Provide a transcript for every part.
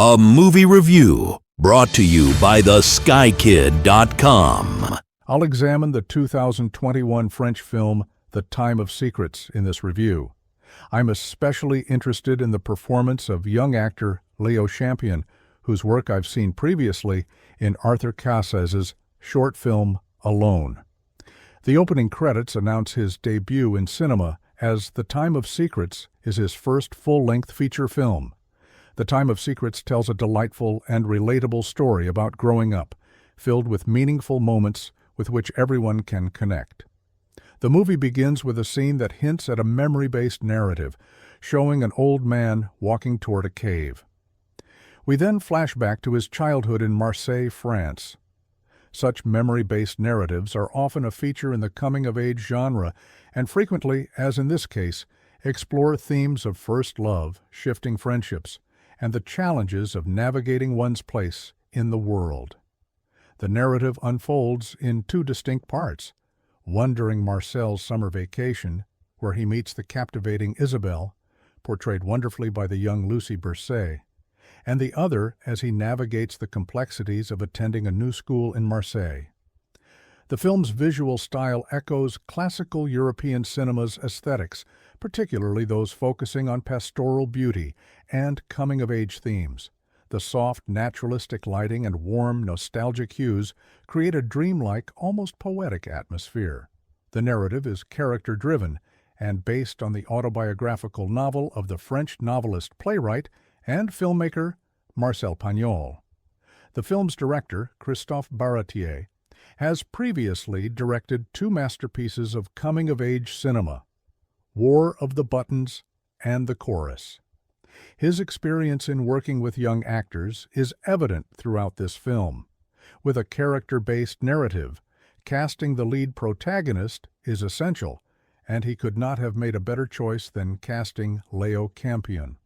A movie review brought to you by theskykidcom. I'll examine the 2021 French film The Time of Secrets in this review. I'm especially interested in the performance of young actor Léo Campion, whose work I've seen previously in Arthur Cassez's short film Alone. The opening credits announce his debut in cinema, as The Time of Secrets is his first full-length feature film. The Time of Secrets tells a delightful and relatable story about growing up, filled with meaningful moments with which everyone can connect. The movie begins with a scene that hints at a memory-based narrative, showing an old man walking toward a cave. We then flash back to his childhood in Marseille, France. Such memory-based narratives are often a feature in the coming-of-age genre, and frequently, as in this case, explore themes of first love, shifting friendships, and the challenges of navigating one's place in the world. The narrative unfolds in two distinct parts, one during Marcel's summer vacation, where he meets the captivating Isabelle, portrayed wonderfully by the young Lucy Berset, and the other as he navigates the complexities of attending a new school in Marseille. The film's visual style echoes classical European cinema's aesthetics, particularly those focusing on pastoral beauty and coming-of-age themes. The soft, naturalistic lighting and warm, nostalgic hues create a dreamlike, almost poetic atmosphere. The narrative is character-driven and based on the autobiographical novel of the French novelist, playwright, and filmmaker Marcel Pagnol. The film's director, Christophe Baratier, has previously directed two masterpieces of coming-of-age cinema, War of the Buttons and The Chorus. His experience in working with young actors is evident throughout this film. With a character-based narrative, casting the lead protagonist is essential, and he could not have made a better choice than casting Léo Campion.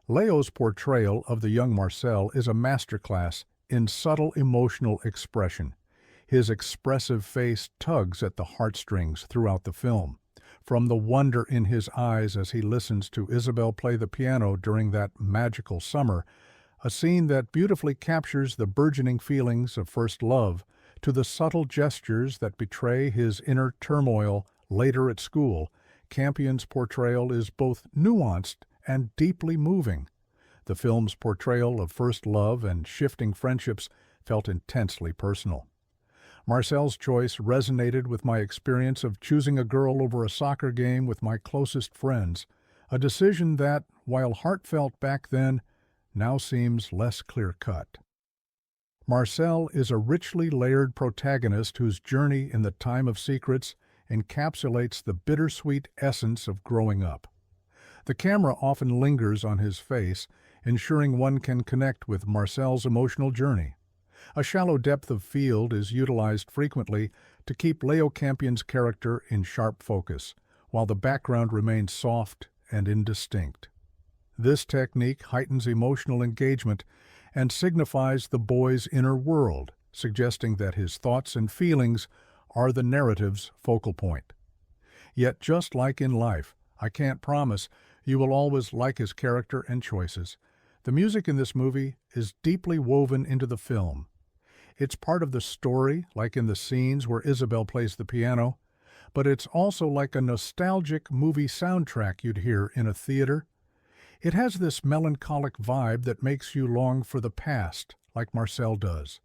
Léo's portrayal of the young Marcel is a masterclass in subtle emotional expression. His expressive face tugs at the heartstrings throughout the film. From the wonder in his eyes as he listens to Isabelle play the piano during that magical summer, a scene that beautifully captures the burgeoning feelings of first love, to the subtle gestures that betray his inner turmoil later at school, Campion's portrayal is both nuanced and deeply moving. The film's portrayal of first love and shifting friendships felt intensely personal. Marcel's choice resonated with my experience of choosing a girl over a soccer game with my closest friends, a decision that, while heartfelt back then, now seems less clear-cut. Marcel is a richly layered protagonist whose journey in the Time of Secrets encapsulates the bittersweet essence of growing up. The camera often lingers on his face, ensuring one can connect with Marcel's emotional journey. A shallow depth of field is utilized frequently to keep Léo Campion's character in sharp focus, while the background remains soft and indistinct. This technique heightens emotional engagement and signifies the boy's inner world, suggesting that his thoughts and feelings are the narrative's focal point. Yet, just like in life, I can't promise you will always like his character and choices. The music in this movie is deeply woven into the film. It's part of the story, like in the scenes where Isabelle plays the piano, but it's also like a nostalgic movie soundtrack you'd hear in a theater. It has this melancholic vibe that makes you long for the past, like Marcel does.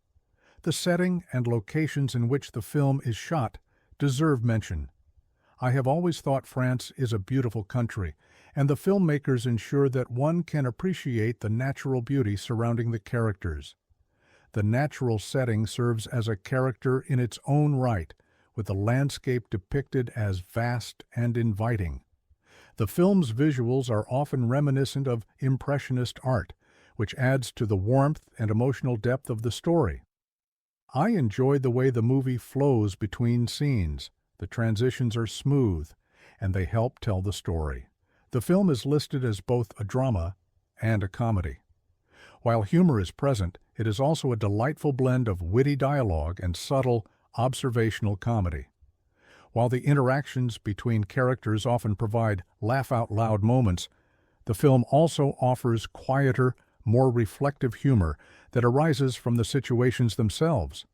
The setting and locations in which the film is shot deserve mention. I have always thought France is a beautiful country, and the filmmakers ensure that one can appreciate the natural beauty surrounding the characters. The natural setting serves as a character in its own right, with the landscape depicted as vast and inviting. The film's visuals are often reminiscent of Impressionist art, which adds to the warmth and emotional depth of the story. I enjoyed the way the movie flows between scenes. The transitions are smooth, and they help tell the story. The film is listed as both a drama and a comedy. While humor is present, it is also a delightful blend of witty dialogue and subtle, observational comedy. While the interactions between characters often provide laugh-out-loud moments, the film also offers quieter, more reflective humor that arises from the situations themselves.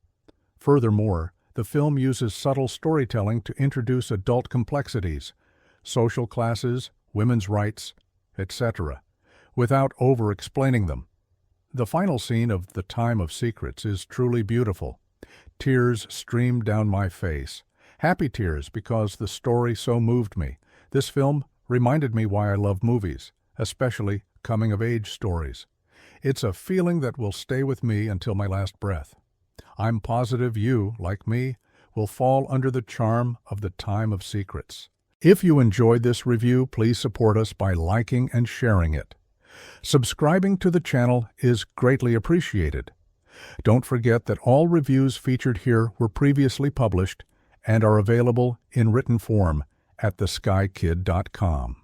Furthermore, the film uses subtle storytelling to introduce adult complexities, social classes, women's rights, etc., without over-explaining them. The final scene of The Time of Secrets is truly beautiful. Tears streamed down my face. Happy tears because the story so moved me. This film reminded me why I love movies, especially coming-of-age stories. It's a feeling that will stay with me until my last breath. I'm positive you, like me, will fall under the charm of The Time of Secrets. If you enjoyed this review, please support us by liking and sharing it. Subscribing to the channel is greatly appreciated. Don't forget that all reviews featured here were previously published and are available in written form at theskykid.com.